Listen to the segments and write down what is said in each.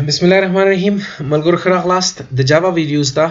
Bismillahirrahmanirrahim. ملګرو ښه راغلاست د جاوا ویډیوز ته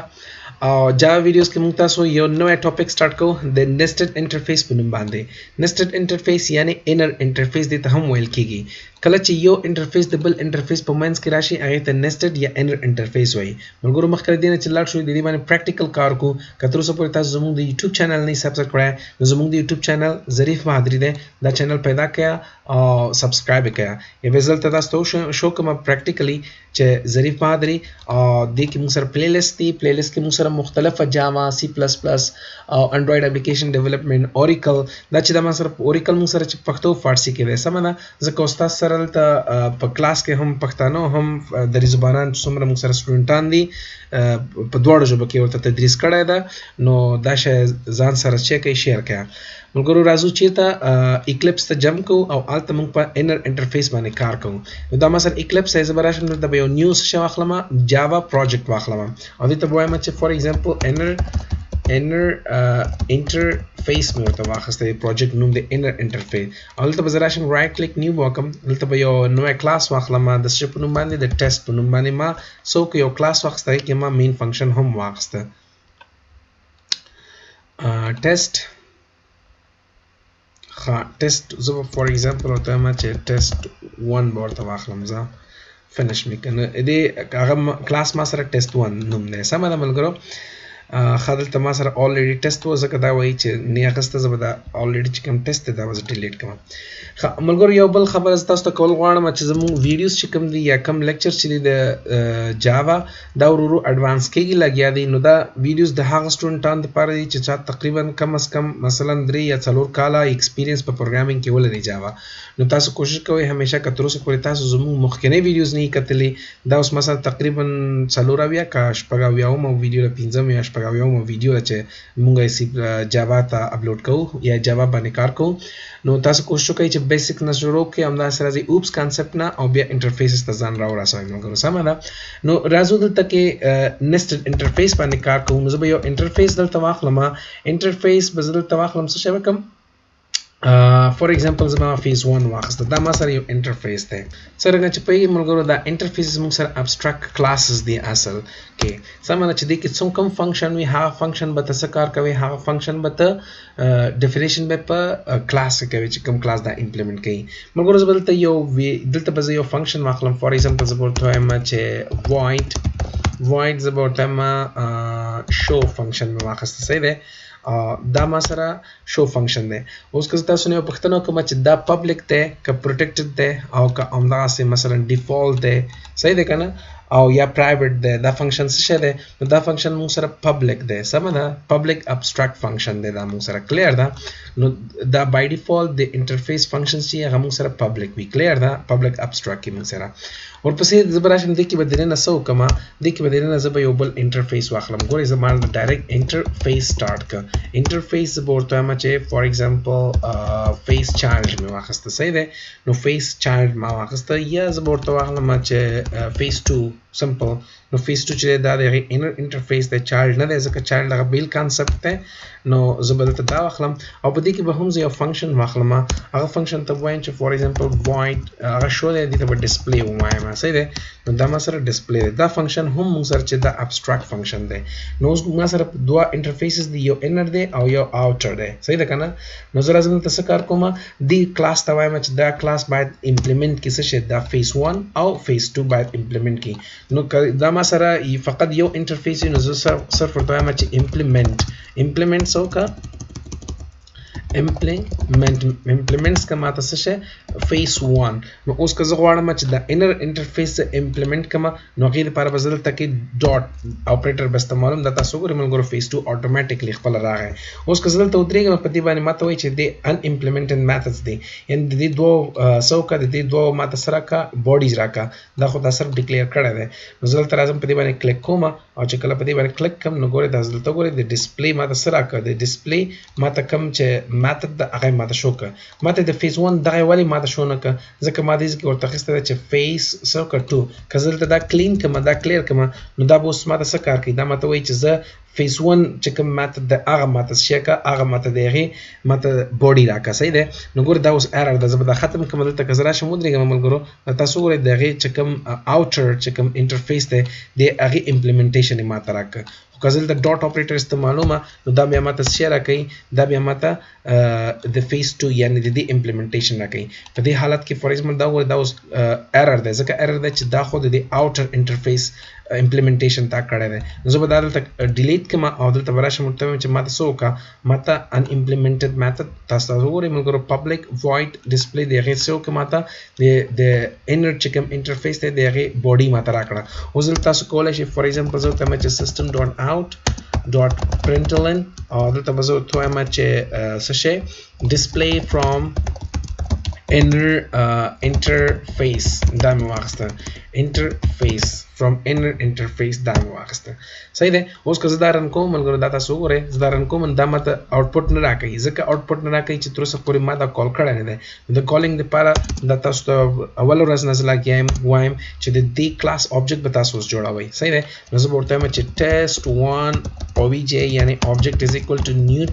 او جاوا ویډیوز کې موږ تاسو یو نوې ټاپک سٹارټ کوو د nested interface په نوم باندې. nested interface یعنی inner interface دې ته هم ویل کیږي. کله چې یو انټرفیس د بل انټرفیس په منځ کې راشي هغه ته nested یا inner interface وایي. ملګرو مخکې دې نه چې لاړ شو د دې باندې پریکټیکل کار کو. که تر اوسه پورې تاسو زموږ د یوټیوب چینل نه سبسکرایب کړئ نو زموږ د یوټیوب چینل ظریف مهادری دی دا چینل پیدا کړئ او سبسکرایب کړئ. یو ځل ته تاسو شو کوم پریکټیکلی چې ظریف مهادری او د کې موږ سره پلی لیست دی پلی لیست کې موږ سره مختلفه جاوا سی پلس پلس او انډراید اپلیکیشن ډیولپمنٹ اوریکل دا چې د ما سره اوریکل موږ سره چې پښتو فارسی کې وې سمه ده ځکه استاد سره ته په کلاس کې هم پښتانه هم دري زبانان څومره موږ سره سټوډنټان دي په دواړو ژبو کې ورته تدریس کړی ده نو دا شی ځان سره چې کوي شیر کړه. ملګرو راځو چې ته ایکلیپس ته جمپ کوو او الته موږ په انر انټرفیس باندې کار کوو. نو دا مثلا ایکلیپس ایز براشم نو د یو نیو څه واخلم جاوا پروجیکټ واخلم او دې ته وایم چې فور ایگزامپل inner interface مې ورته واخسته پروجیکټ نوم دی inner interface او دلته به زه راشم رایټ کلیک نیو وکم دلته به یو نوې کلاس واخلم د څه په نوم باندې د ټیسټ په نوم باندې ما څوک یو کلاس واخسته کې ما مین فنکشن هم واخسته ټیسټ ټیسټ زه فور ایگزامپل ورته ما چې ټیسټ 1 ورته واخلم زه فینیش مې کنه دې هغه کلاس ما سره ټیسټ 1 نوم دی سم ده ملګرو خدل ته ما سره already ټیسټ و ځکه دا وایي چې نه اخسته زه به دا already چې کوم ټیسټ دا وز ډیلیټ کوم. ملګرو یو بل خبره تاسو ته کول غواړم چې زموږ ویډیوز چې کوم دي یا کوم لیکچر چې دی د جاوا دا ورو اډوانس کېږي لګیا دي نو دا ویډیوز د هغه سټوډنټانو لپاره دي چې چا تقریبا کم از کم مثلا 3 یا 4 کاله ایکسپیرینس په پروګرامینګ کې ولري جاوا نو تاسو کوشش کوئ همیشه که تر اوسه پورې تاسو زموږ مخکنی ویډیوز نه کتلې دا اوس مثلا تقریبا 4 یا کا شپږاویاوم ویډیو ل 15 یا شپږاویاوم ویډیو چې موږ یې جاوا ته اپلوډ کوو یا جاوا باندې کار کوو نو تاسو کوشش وکړئ چې بیسیک نه شروع کړئ همدا سره د اوپس کانسپټ نه او بیا انټرفیسز ته ځان راورسوئ مګر سمه ده نو راځو دلته کې nested interface باندې کار کوو نو زه به یو انټرفیس دلته واخلم انټرفیس به دلته واخلم څه شی وکم فور ایگزامپل زما فیز 1 واخسته دا ما سره یو انټرفیس دی څنګه چې په ملګرو دا انټرفیس موږ سره ابستراکټ کلاسز دی اصل کې سمه چې د کې څوم کوم فنکشن وي هغه فنکشن به تاسو کار کوي هغه فنکشن به ته ډیفینیشن به په کلاس کې کوي چې کوم کلاس دا امپلیمنٹ کوي ملګرو زه دلته یو فنکشن واخلم فور ایگزامپل زه ورته وایم چې void زه ورته وایم show فنکشن مې واخسته صحیح دی دا ما سره شو فنکشن دی اوس که تاسو نه پښتنو کوم چې دا پبلک دی که پروټیکټډ دی او که همداسې مثلا ډیفالت دی صحیح دی کنه او یا پرایویټ دی دا فنکشن څه شی دی نو دا فنکشن موږ سره پبلک دی سمه ده پبلک ابستراکټ فنکشن دی دا موږ سره کلیر ده نو دا بای ډیفالت د انټرفیس فنکشنز چې هغه موږ سره پبلک وي کلیر ده پبلک ابستراکټ کې موږ سره ورپسې زبراشم د کې بدلې نه سو کما د کې بدلې نه زب یو بل انټرفیس واخلم ګورې زما ډایرکټ انټرفیس سٹارټ ک انټرفیس ورته ما چې فور ایگزامپل فیس چایلډ مې واخسته صحیح ده نو فیس چایلډ ما واخسته یا زب ورته واخلم چې فیس 2 سمپل نو فیس 2 چې دا د انر انټرفیس د چایلډ نه ده ځکه چایلډ هغه بیل کانسپټ ده نو زه به دلته دا واخلم او په دې کې به هم یو فنکشن واخلم هغه فنکشن ته وایم چې فور ایگزامپل void هغه شو دی دې ته به ډسپلی وایم صحیح ده نو دا ما سره ډسپلی دی دا فنکشن هم موږ سره چې دا ابستراکټ فنکشن دی نو ما سره دوه انټرفیسز دی یو انر دی او یو اوټر دی صحیح ده کنه نو زه راځم ته څه کار کوم دی کلاس ته وایم چې دا کلاس باید امپلیمنٹ کې څه شي دا فیس 1 او فیس 2 باید امپلیمنٹ کی نو دا ما سره فقط یو انټرفیس نو زه صرف ورته وایم چې امپلیمنٹ سو کا implements کا ماته څه شي فیس 1 نو اوس که زه غواړم چې د انر انټرفیس امپلیمنٹ کما نو غیر لپاره بدل تکي ډاټ اپریټر به استعمالوم د تاسو ګورم ملګرو فیس 2 اتوماتیکلی خپل راغی اوس که زه دلته ودرېږم په دې باندې ماته وایي چې د ان امپلیمنټډ میثډز دي ان د دې دوه سو کا د دې دوه ماته سره کا باډیز راکا دا خو تاسو ډیکلیئر کړی دی نو زه دلته راځم په دې باندې کلیک کوم او چې کله په دې باندې کلیک کوم نو ګورئ تاسو دلته ګورئ د ډسپلی ماته سره کا د ډسپلی ماته کوم چې میتھډ د هغه ماته شو ک ماته د فیز 1 دغه ولی ماته شو نه ک ځکه ما دې کې ورته خسته چې فیز سو ک 2 کزلته دا کلین کما دا کلیر کما نو دا به اوس ماته څه کار کوي دا ماته وایي چې زه فیز 1 چې کوم ماته د هغه ماته شي کا هغه ماته دغه ماته بوډي راکا صحیح ده نو ګور دا اوس ایرر ده زبر دا ختم کوم دلته کزرا شمو درې ملګرو تاسو ګورئ دغه چې کوم اوټر چې کوم انټرفیس ده د هغه امپلیمنټیشن ماته راکا کزل د ډاټ اپریټر استعمالومه نو دا بیا ماته شیر راکړي دا بیا ماته د فیز 2 یعنی د دې امپلیمنټیشن راکړي په دې حالت کې فور ایگزامپل دا ور دا اوس ایرر ده ځکه ایرر ده چې دا خو د اوټر انټرفیس implementation تا کړی دی نو زه به دا دلته ډیلیټ کړم او دلته به راشم ورته وایم چې ماته څه وکړه ماته unimplemented method تاسو وګورئ ملګرو public void display د هغې څه وکړه ماته د inner چې کوم انټرفیس دی د هغې body ماته راکړه اوس دلته تاسو کولی شئ فور ایگزامپل زه ورته وایم چې system.out.println او دلته به زه ورته وایم چې څه شی display from inner interface دا مې واخیسته interface from inner interface دا مې واخیسته صحیح ده اوس که زه دا رن کوم ملګرو دا تاسو وګورئ زه دا رن کوم دا ماته آوټپوټ نه راکوي ځکه آوټپوټ نه راکوي چې تر اوسه پورې ما دا کال کړی نه دی د کالینګ دپاره دا تاسو ته اول ورځ نه زه لګیا وایم چې د دې کلاس آبجیکټ به تاسو اوس جوړوئ صحیح ده نو زه به ورته وایم چې test1 obj یعنی object is equal to new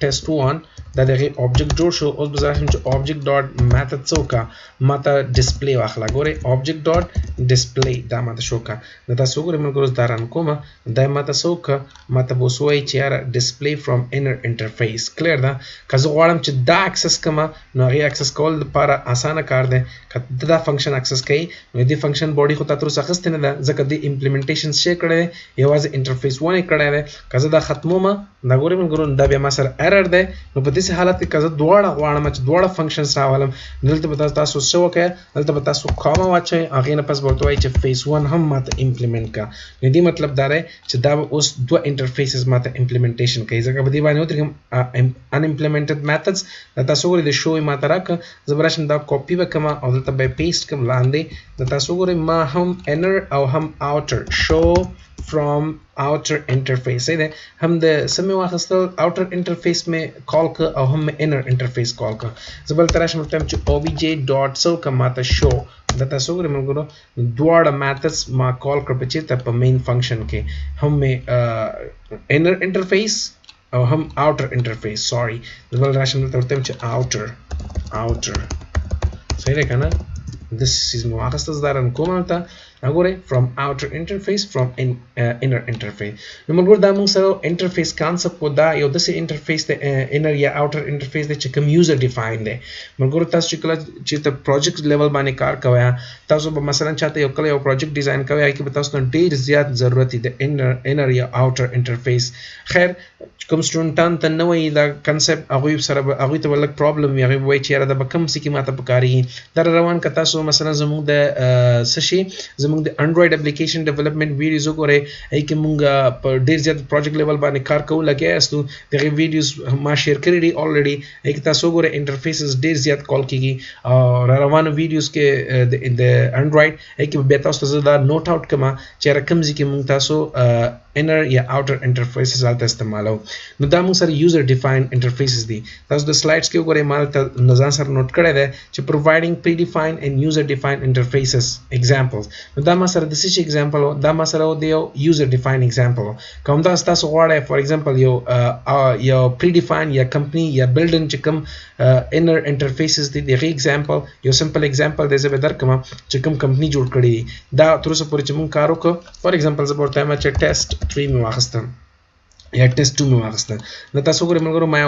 test1 دا دغه object جوړ شو اوس به زه چې object dot method څه وکړه ماته display واخله ګورئ object dot display دا ماته شو کا دا تاسو وګورئ ملګرو دا رن کومه دا ماته څه وکړه ماته به اوس وایي چې یاره display from inner interface clear ده که زه غواړم چې دا access کړم نو هغې access کول دپاره اسانه کار دی که دا function access کوي نو دې function body خو تا تر اوسه اخیستې نه ده ځکه دې implementation څه یې کړی دی یوازې interface 1 یې کړی دی که زه دا ختمومه دا ګورئ ملګرو دا بیا ما سره error دی نو په داسې حالت کې که زه دواړه غواړم چې دواړه فنکشنز راولم دلته به تاسو څه وکړئ دلته به تاسو کاما واچوئ هغې نه پس به ورته وایي چې فیز 1 هم ماته امپلیمنټ کړه نو دې مطلب دا دی چې دا به اوس دوه انټرفیسز ماته امپلیمنټیشن کوي ځکه په دې باندې ودرېږم unimplemented methods دا تاسو وګورئ د شو یې ماته راکړه زه به راشم دا کاپي به کړم او دلته به یې پیسټ کړم لاندې دا تاسو وګورئ ما هم inner او هم outer show from outer interface صحیح ده هم د سمې واخیستل outer interface مې کال کړ او هم مې inner interface کال کړ زه بل ته راشم ورته وایم چې obj dot څه وکړم ماته show دا تاسو وګورئ ملګرو دواړه میتھډز ما کال کړ په چېرته په مین فنکشن کې هم مې inner interface او هم outer interface sorry زه بل راشم دلته ورته وایم چې outer صحیح ده که نه this is مو واخیسته زه دا رن کوم هلته وګورئ from outer interface from inner interface نو ملګرو دا موږ سره انټرفیس کانسپټ و دا یو داسې انټرفیس دی inner یا outer interface دی چې کوم یوزر ډیفاین دی ملګرو تاسو چې کله چې ته پروجیکټ لیول باندې کار کوئ تاسو به مثلا چاته یو کله یو پروجیکټ ډیزاین کوئ هغې کې به تاسو ته ډېر زیات ضرورت دی د inner یا outer interface خیر کوم سټوډنټان ته نه وایي دا کنسپټ هغوی سره به هغوی ته به لږ پرابلم وي هغوی به وایي چې یاره دا به کوم څه کې ماته پکارېږي دا روان که تاسو مثلا زموږ د څه شي زموږ د انډرايډ اپلیکیشن ډیولپمنٹ ویډیوز وګورئ هغې کې مونږ په ډېر زیات پروجیکټ لیول باندې کار کوو لګیا یاستو د هغې ویډیوز ما شیر کړي دي الریډي هغې کې تاسو وګورئ انټرفیسز ډېر زیات کال کېږي او را روانو ویډیوز کې د انډرايډ هغې کې بیا تاسو ته زه دا نوټ آوټ کړم چې هغه کوم ځای کې مونږ تاسو inner یا outer interfaces هلته استعمالو نو دا موږ سره user defined interfaces دي تاسو د سلایډز کې وګورئ ما دلته ځان سره نوټ کړی دی چې providing predefined and user defined interfaces examples نو دا ما سره د څه شي example دا ما سره د یو user defined example که همداسې تاسو غواړئ for example یو predefined یا company یا built-in چې کوم inner interfaces دي د هغې example یو simple example دی زه به درکړم چې کوم کمپني جوړ کړي دي دا تر اوسه پورې چې موږ کار وکړو for example زه به ورته وایم چې test 3 مې واخیسته یا test 2 مې واخیسته نو تاسو وګورئ ملګرو ما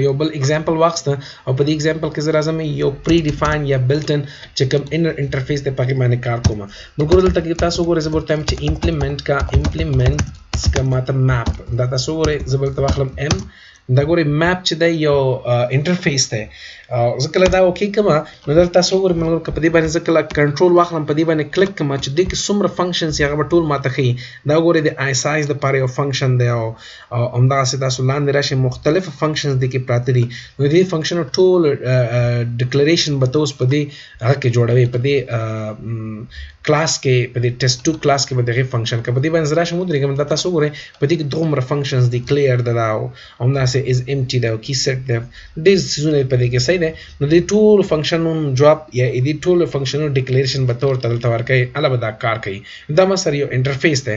یو بل example واخیسته او په دې example کې زه راځم یو predefined یا built-in چې کوم inner interface دی په هغې باندې کار کوم ملګرو دلته کې تاسو وګورئ زه به ورته وایم چې implement کا ماته map دا تاسو وګورئ زه به دلته واخلم m دا ګورئ map چې دی یو انټرفیس دی ځکه دا اوکې کما نو دلته تاسو وګورئ موږ په دې باندې ځکه کنټرول واخلم په دې باندې کلیک کما چې دې کې څومره فنکشنز هغه به ټول ماته ښیي دا وګورئ د آی سایز د پاره یو فنکشن دی او همداسې تاسو لاندې راشئ مختلف فنکشنز دي کې پراته دي نو دې فنکشن ټول ډیکلریشن به تاسو په دې هغه کې جوړوي په دې کلاس کې په دې ټیسټ 2 کلاس کې به دغه فنکشن کې په دې باندې راشم ودرېږم دا تاسو وګورئ په دې کې دومره فنکشنز دي کلیر دا او همداسې از امټي دا او کی سیټ دا ډېر څیزونه په دې کې صحیح ده نو دې ټول فنکشنونو جواب یا دې ټول فنکشنونو ډیکلیریشن به تور تدلته ورکوي علاوه دا کار کوي دا مثلا یو انټرفیس ده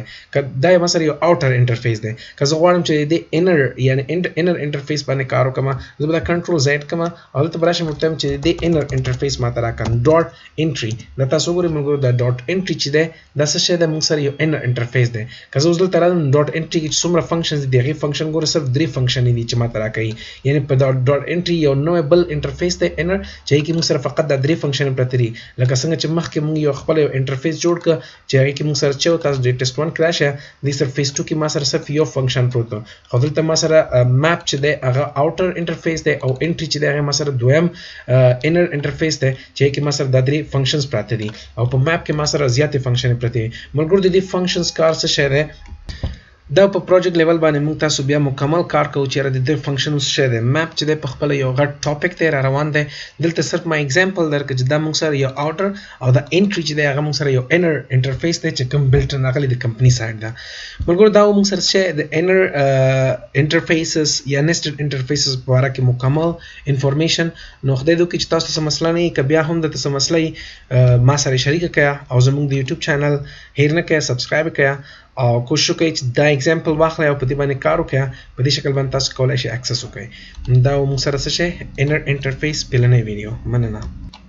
دا مثلا یو اوټر انټرفیس ده که زه غواړم چې دې انر یعنی انر انټرفیس باندې کار وکړم زه به دا کنټرول زیډ کوم او دلته براشم وکړم چې دې انر انټرفیس ماته راکړم ډاټ انټری دا تاسو وګورئ موږ دا ډاټ انټری چې ده دا څه شی ده موږ سره یو انر انټرفیس ده که زه اوس دلته راځم ډاټ انټری کې څومره فنکشنز دي هغې فنکشن ګوره صرف 3 فنکشن دي چې ماته راکوي یعنی په ډاټ انټری یو نوی بل انټرفیس ده انر چې هغې کې موږ سره فقط دا 3 فنکشن پراته دي لکه څنګه چې مخکې موږ یو خپل یو انټرفیس جوړ کړ چې هغې کې موږ سره چې تاسو د ټیسټ 1 کې راشه دې سره فیس 2 کې ما سره صرف یو فنکشن پروت خو دلته ما سره میپ چې ده هغه اوټر انټرفیس ده او انټری چې ده هغه ما سره دویم انر انټرفیس ده چې کې ما سره د 3 فنکشنز پراته دي او په میپ کې ما سره زیاتې فنکشن پراته دي ملګرو د دې فنکشنز کار څه شی ده دا په پروجیکټ لیول باندې موږ تاسو بیا مکمل کار کوو چې د دې فنکشنز څه دی میپ چې د په خپل یو غټ ټاپک ته را روان دی دلته صرف ما اگزامپل درکړم چې دا موږ سره یو اوټر او دا انټری چې دی هغه موږ سره یو انر انټرفیس دی چې کوم بلټ راغلی د کمپنی سایډ دا مګر دا موږ سره چې د انر انټرفیسز یا نیسټډ انټرفیسز په اړه کې مکمل انفارمیشن نو خدای دوی چې تاسو څه مسله نه ک بیا هم د څه مسله ما سره شریک کړه او زموږ د یوټیوب چینل هیر نه کړه سبسکرایب کړه او کوشش وکړئ چې دا اگزامپل واخلئ او په دې باندې کار وکړئ په دې شکل باندې تاسو کولای شئ اکسس وکړئ دا موږ سره څه شي انر انټرفیس پلنې ویډیو مننه